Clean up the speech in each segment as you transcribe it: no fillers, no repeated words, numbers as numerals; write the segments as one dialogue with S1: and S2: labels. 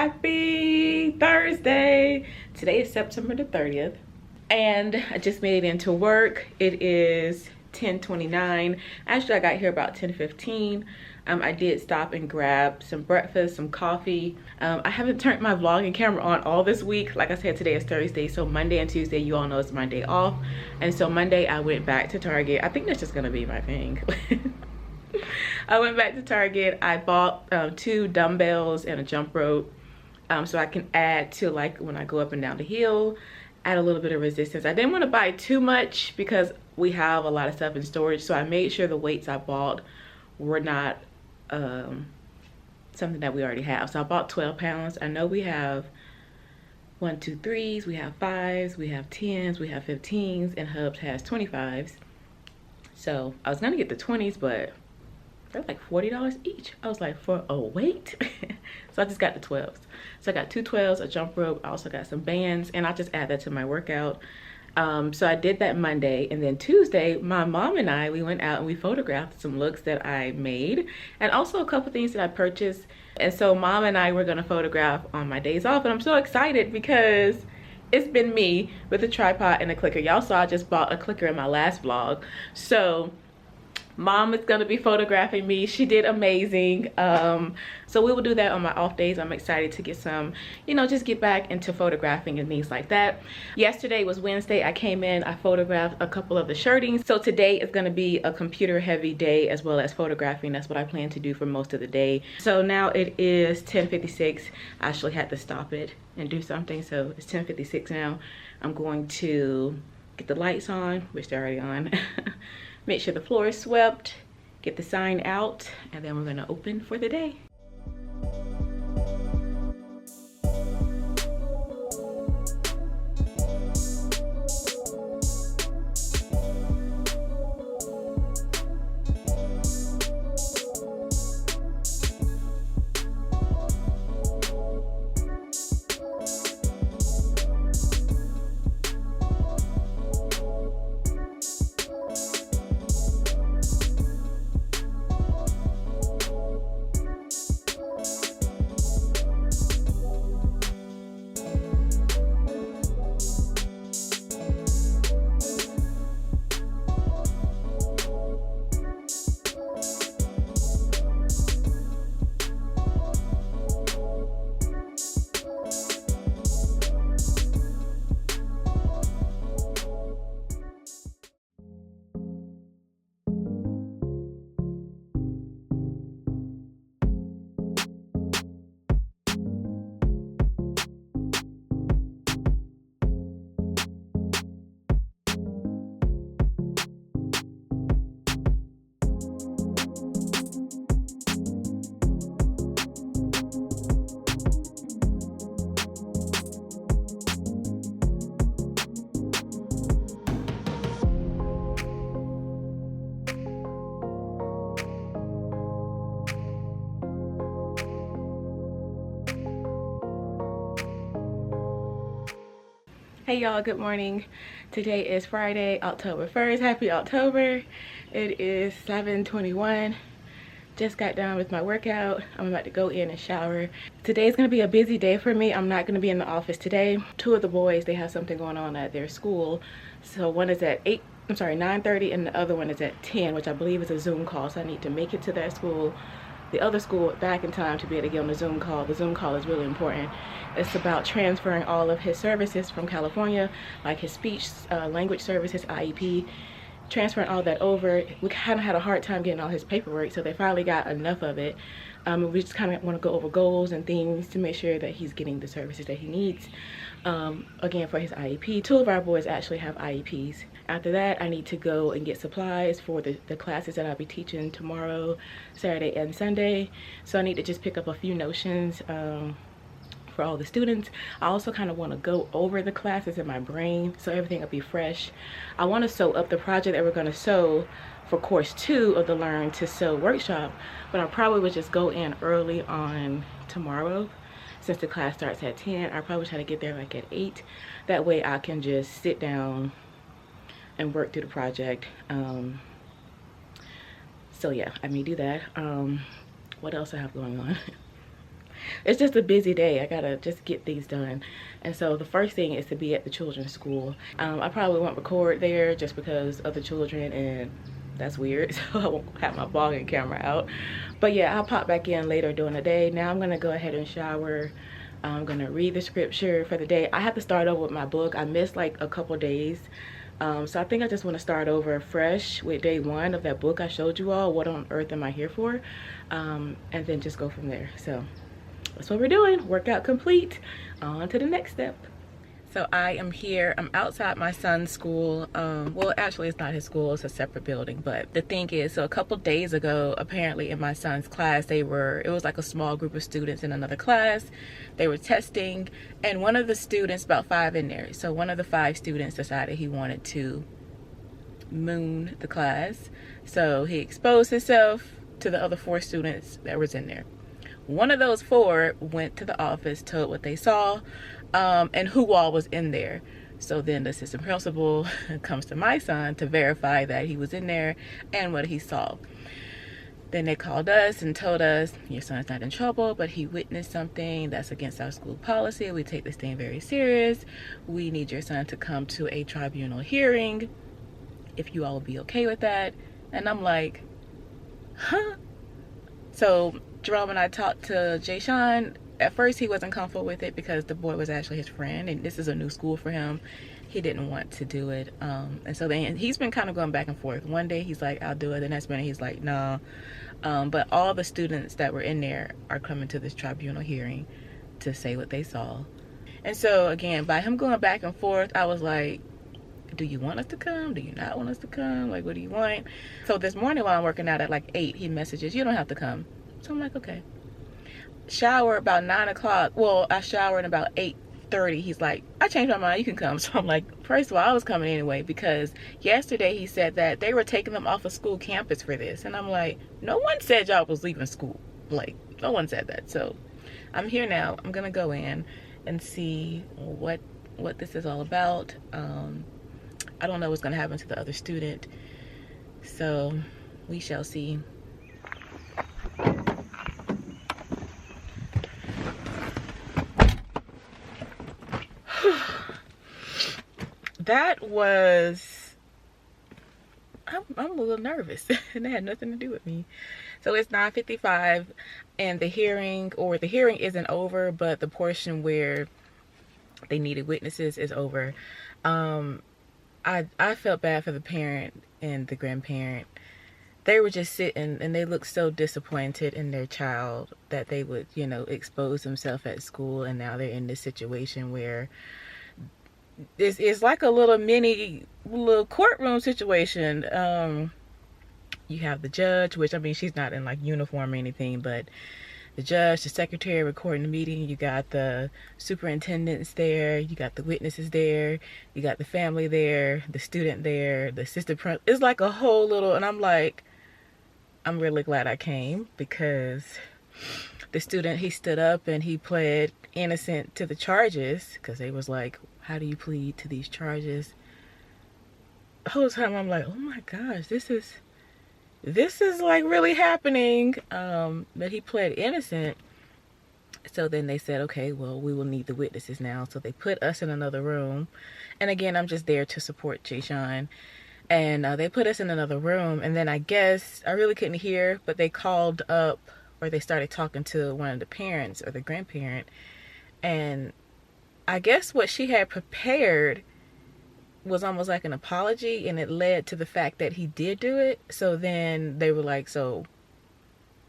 S1: Happy Thursday. Today is September the 30th and I just made it into work. It is 10:29. Actually, I got here about 10:15. I did stop and grab some breakfast, some coffee. I haven't turned my vlogging camera on all this week. Like I said, today is Thursday, so Monday and Tuesday, you all know it's my day off. And so Monday I went back to Target. I think that's just gonna be my thing. I went back to Target. I bought 2 dumbbells and a jump rope so I can add to, like, when I go up and down the hill, add a little bit of resistance. I didn't want to buy too much because we have a lot of stuff in storage, so I made sure the weights I bought were not something that we already have. So I bought 12 pounds. I know we have 1, 2, 3s, we have 5s, we have 10s, we have 15s, and Hubs has 25s. So I was gonna get the 20s, but they're like $40 each. I was like, for a weight? So I just got the 12s. So I got 2 12s, a jump rope. I also got some bands, and I just add that to my workout. So I did that Monday, and then Tuesday, my mom and I, we went out and we photographed some looks that I made, and also a couple things that I purchased. And so mom and I were gonna photograph on my days off, and I'm so excited because it's been me with a tripod and a clicker. Y'all saw I just bought a clicker in my last vlog. So mom is gonna be photographing me. She did amazing. So we will do that on my off days. I'm excited to get some, you know, just get back into photographing and things like that. Yesterday was Wednesday. I came in, I photographed a couple of the shirtings. So today is gonna be a computer heavy day as well as photographing. That's what I plan to do for most of the day. So now it is 10:56. I actually had to stop it and do something. So it's 10:56 now. I'm going to get the lights on, which they're already on. Make sure the floor is swept, get the sign out, and then we're gonna open for the day. Hey y'all, good morning. Today is Friday, October 1st. Happy October. It is 7:21. Just got done with my workout. I'm about to go in and shower. Today's gonna be a busy day for me. I'm not gonna be in the office today. 2 of the boys, they have something going on at their school. So one is at 9:30, and the other one is at 10, which I believe is a Zoom call. So I need to make it to that school, the other school, back in time to be able to get on the Zoom call. The Zoom call is really important. It's about transferring all of his services from California, like his speech, language services, IEP, transferring all that over. We kind of had a hard time getting all his paperwork, so they finally got enough of it. We just kind of want to go over goals and things to make sure that he's getting the services that he needs. Again, for his IEP. 2 of our boys actually have IEPs. After that, I need to go and get supplies for the classes that I'll be teaching tomorrow, Saturday, and Sunday. So I need to just pick up a few notions for all the students. I also kind of want to go over the classes in my brain so everything will be fresh. I want to sew up the project that we're going to sew for course 2 of the Learn to Sew workshop, but I probably would just go in early on tomorrow. Since the class starts at 10, I probably try to get there like at 8. That way I can just sit down and work through the project. So yeah, I may do that. What else I have going on? it's just a busy day. I gotta just get these done. And so the first thing is to be at the children's school. I probably won't record there just because of the children, and that's weird. So I won't have my vlogging camera out. But yeah, I'll pop back in later during the day. Now I'm gonna go ahead and shower. I'm gonna read the scripture for the day. I have to start over with my book. I missed like a couple days. So I think I just want to start over fresh with day 1 of that book I showed you all. What on earth am I here for? And then just go from there. So that's what we're doing. Workout complete. On to the next step. So I am here. I'm outside my son's school. Well, actually it's not his school, it's a separate building. But the thing is, so a couple days ago, apparently in my son's class, it was like a small group of students in another class. They were testing, and one of the students, about 5 in there, so one of the 5 students decided he wanted to moon the class. So he exposed himself to the other 4 students that was in there. One of those 4 went to the office, told what they saw, and who all was in there. So then the assistant principal comes to my son to verify that he was in there and what he saw. Then they called us and told us, your son's not in trouble, but he witnessed something that's against our school policy. We take this thing very serious. We need your son to come to a tribunal hearing, if you all will be okay with that. And I'm like, huh? So Jerome and I talked to Jay Sean. At first he wasn't comfortable with it because the boy was actually his friend, and this is a new school for him. He didn't want to do it. And so then he's been kind of going back and forth. One day he's like, I'll do it. The next minute he's like, no. But all the students that were in there are coming to this tribunal hearing to say what they saw. And so again, by him going back and forth, I was like, do you want us to come? Do you not want us to come? Like, what do you want? So this morning while I'm working out at like 8, he messages, you don't have to come. So I'm like, okay. Shower about 9 o'clock. Well, I showered about 8:30. He's like, I changed my mind, you can come. So I'm like, first of all, I was coming anyway, because yesterday he said that they were taking them off of school campus for this. And I'm like, no one said y'all was leaving school. Like, no one said that. So I'm here now. I'm gonna go in and see what this is all about. I don't know what's gonna happen to the other student, so we shall see. That was, I'm a little nervous, and it had nothing to do with me. So it's 9:55, and the hearing isn't over, but the portion where they needed witnesses is over. I felt bad for the parent and the grandparent. They were just sitting, and they looked so disappointed in their child that they would, you know, expose themselves at school, and now they're in this situation where it's like a little courtroom situation. You have the judge, which, I mean, she's not in like uniform or anything, but the judge, the secretary recording the meeting. You got the superintendents there, you got the witnesses there, you got the family there, the student there, the assistant principal. It's like a whole little, and I'm like, I'm really glad I came, because the student, he stood up and he pled innocent to the charges, because they was like, how do you plead to these charges? The whole time I'm like, oh my gosh, this is like really happening. But he pled innocent. So then they said, okay, well, we will need the witnesses now. So they put us in another room. And again, I'm just there to support Jay Sean. And they put us in another room. And then I guess, I really couldn't hear, but they called up, or they started talking to one of the parents or the grandparent. And I guess what she had prepared was almost like an apology, and it led to the fact that he did do it. So then they were like, so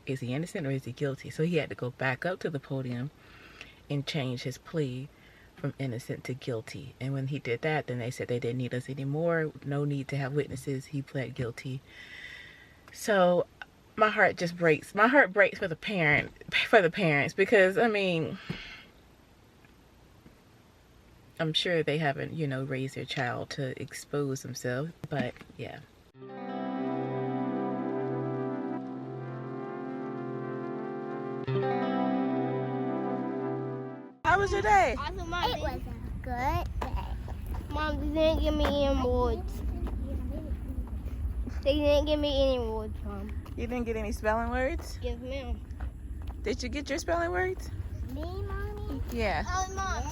S1: is he innocent or is he guilty? So he had to go back up to the podium and change his plea from innocent to guilty. And when he did that, then they said they didn't need us anymore. No need to have witnesses. He pled guilty. So my heart just breaks. My heart breaks for the parents, because, I mean, I'm sure they haven't, you know, raised their child to expose themselves, but yeah. How was your day?
S2: It was a good day. Mom, they didn't give me any awards. They didn't give me any awards, Mom.
S1: You didn't get any spelling words?
S2: Give me them.
S1: Did you get your spelling words?
S2: Me, Mommy?
S1: Yeah.
S2: Mom.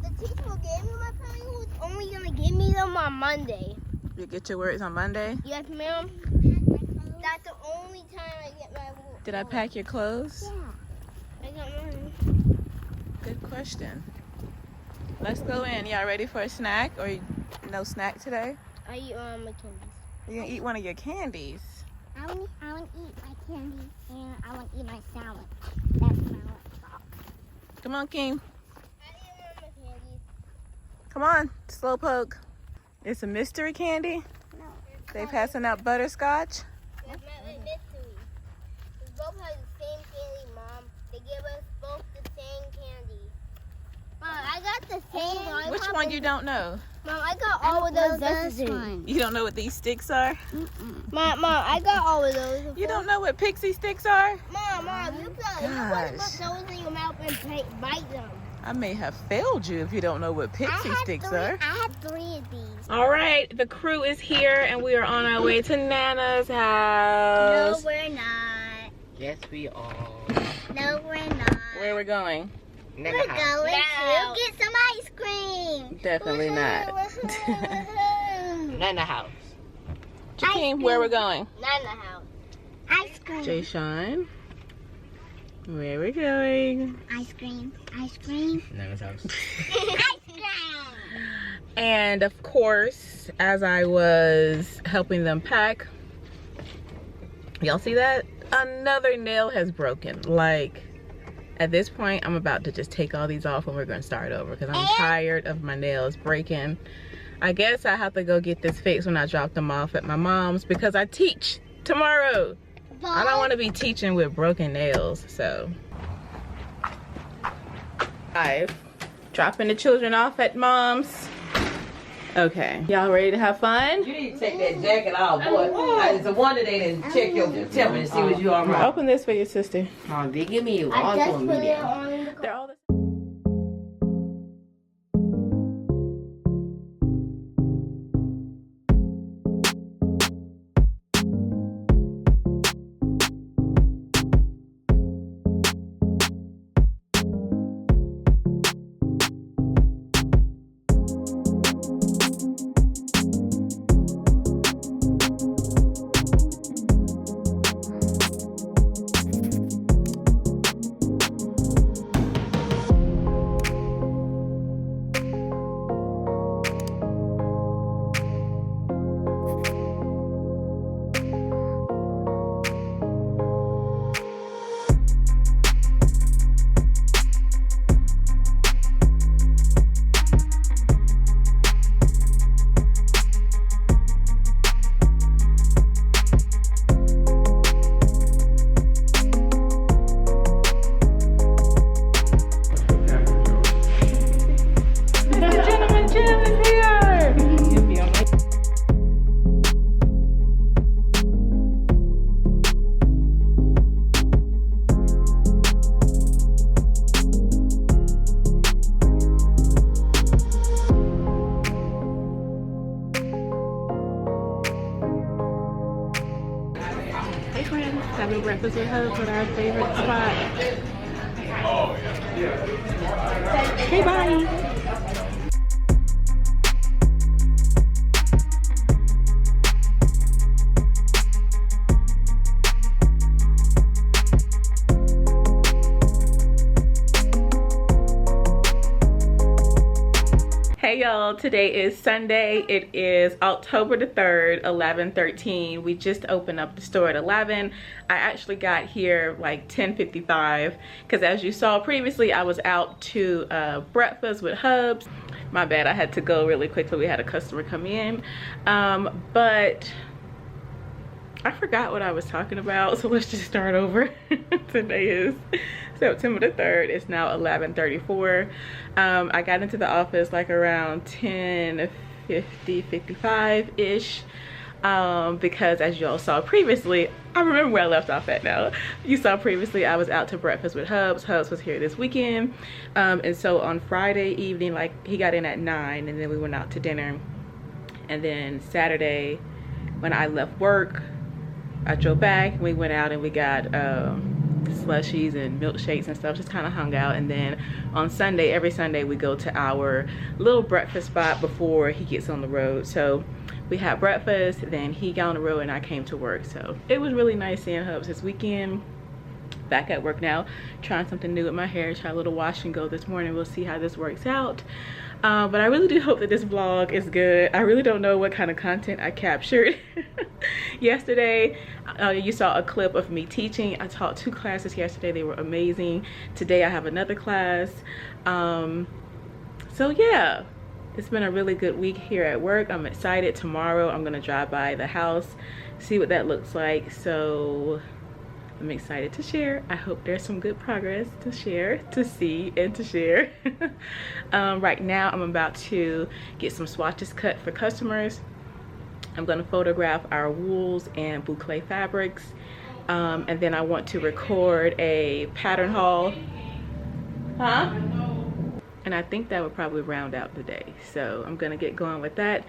S2: The teacher who gave me my pen was only gonna give me them on Monday.
S1: You get your words on Monday?
S2: Yes, ma'am. That's the only time I get my work.
S1: Did I pack your clothes?
S2: Yeah. I got mine.
S1: Good question. Let's go in. Y'all ready for a snack or no snack today?
S2: I eat my candies.
S1: You're gonna eat one of your candies.
S2: I want to eat my candy and I want to eat my salad. That's salad.
S1: Come on, King.
S2: I eat my candies.
S1: Come on, Slowpoke. It's a mystery candy.
S2: No.
S1: They passing out butterscotch.
S2: It's mystery. We both have the same candy, Mom. They give us both the same candy. Mom, I got the same lollipop.
S1: Which one you don't know?
S2: Mom, I got all of those.
S1: You don't know what these sticks are?
S2: Mom, I got all of those.
S1: You don't know what pixie sticks are?
S2: Mom, you put those in your mouth and bite them.
S1: I may have failed you if you don't know what pixie sticks are.
S2: I have 3 of these.
S1: All right, the crew is here and we are on our way to Nana's house.
S2: No, we're not.
S3: Yes, we are.
S2: No, we're not.
S1: Where are we going?
S3: Nana
S2: We're
S3: house.
S2: going to get some ice cream.
S1: Definitely not.
S3: Nana house.
S1: Jakeem, where are we going?
S2: Nana house. Ice cream.
S1: Jay Sean, where are we going?
S2: Ice cream. Ice cream.
S3: Nana's house.
S2: Ice cream.
S1: And of course, as I was helping them pack, y'all see that? Another nail has broken. Like, at this point, I'm about to just take all these off and we're going to start over because I'm tired of my nails breaking. I guess I have to go get this fixed when I drop them off at my mom's because I teach tomorrow. I don't want to be teaching with broken nails, so. Dropping the children off at mom's. Okay, y'all ready to have fun?
S4: You need to take that jacket off, boy. It's a wonder they didn't check your temperature to see what you all right.
S1: Open this for your sister.
S3: Oh, they give me
S2: I just
S3: on
S2: put
S3: me
S2: it
S3: there.
S2: on the
S1: They're all the having breakfast with her at our favorite spot. Hey, bye. Hey y'all, today is Sunday. It is October the 3rd, 11:13. We just opened up the store at 11. I actually got here like 10:55 because as you saw previously, I was out to breakfast with Hubs. My bad, I had to go really quickly. We had a customer come in. But I forgot what I was talking about, so let's just start over. Today is September the 3rd. It's now 11:34. I got into the office like around 10:50, 55-ish. Because as y'all saw previously, I remember where I left off at now. You saw previously I was out to breakfast with Hubs. Hubs was here this weekend. And so on Friday evening, like he got in at 9 and then we went out to dinner. And then Saturday when I left work, I drove back, we went out and we got slushies and milkshakes and stuff, just kind of hung out. And then on Sunday, every Sunday, we go to our little breakfast spot before he gets on the road. So we had breakfast, then he got on the road and I came to work. So it was really nice seeing Hubs this weekend. Back at work now, trying something new with my hair. Tried a little wash and go this morning. We'll see how this works out. But I really do hope that this vlog is good. I really don't know what kind of content I captured. Yesterday, you saw a clip of me teaching. I taught 2 classes yesterday. They were amazing. Today I have another class. So yeah, it's been a really good week here at work. I'm excited. Tomorrow I'm gonna drive by the house, see what that looks like. So I'm excited to share. I hope there's some good progress to share, to see, and to share. Right now, I'm about to get some swatches cut for customers. I'm gonna photograph our wools and boucle fabrics. And then I want to record a pattern haul. Huh? And I think that would probably round out the day. So I'm gonna get going with that.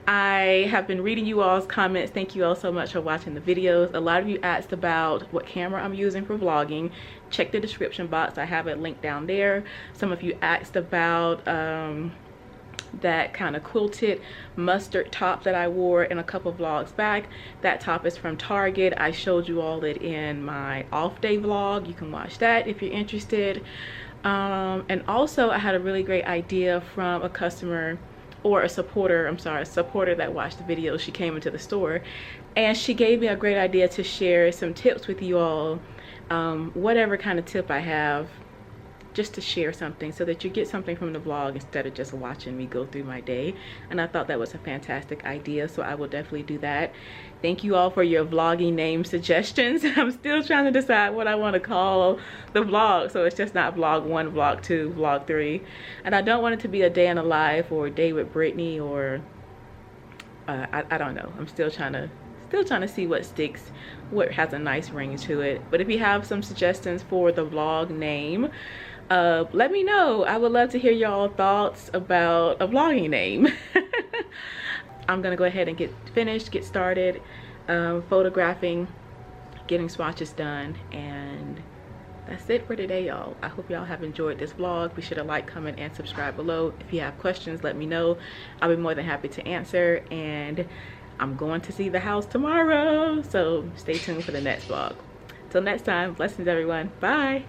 S1: I have been reading you all's comments. Thank you all so much for watching the videos. A lot of you asked about what camera I'm using for vlogging. Check the description box, I have it linked down there. Some of you asked about that kind of quilted mustard top that I wore in a couple vlogs back. That top is from Target. I showed you all it in my off day vlog. You can watch that if you're interested. And also I had a really great idea from a customer, or a supporter, I'm sorry, a supporter that watched the video. She came into the store and she gave me a great idea to share some tips with you all, whatever kind of tip I have, just to share something so that you get something from the vlog instead of just watching me go through my day. And I thought that was a fantastic idea, so I will definitely do that. Thank you all for your vlogging name suggestions. I'm still trying to decide what I want to call the vlog, so it's just not vlog 1, vlog 2, vlog 3. And I don't want it to be a day in a life or a day with Brittany, or I don't know. I'm still trying to see what sticks, what has a nice ring to it. But if you have some suggestions for the vlog name, let me know. I would love to hear y'all thoughts about a vlogging name. I'm gonna go ahead and get started photographing, getting swatches done, and that's it for today, y'all. I hope y'all have enjoyed this vlog. Be sure to like, comment, and subscribe below. If you have questions, let me know. I'll be more than happy to answer. And I'm going to see the house tomorrow, so stay tuned for the next vlog. Till next time, blessings everyone. Bye.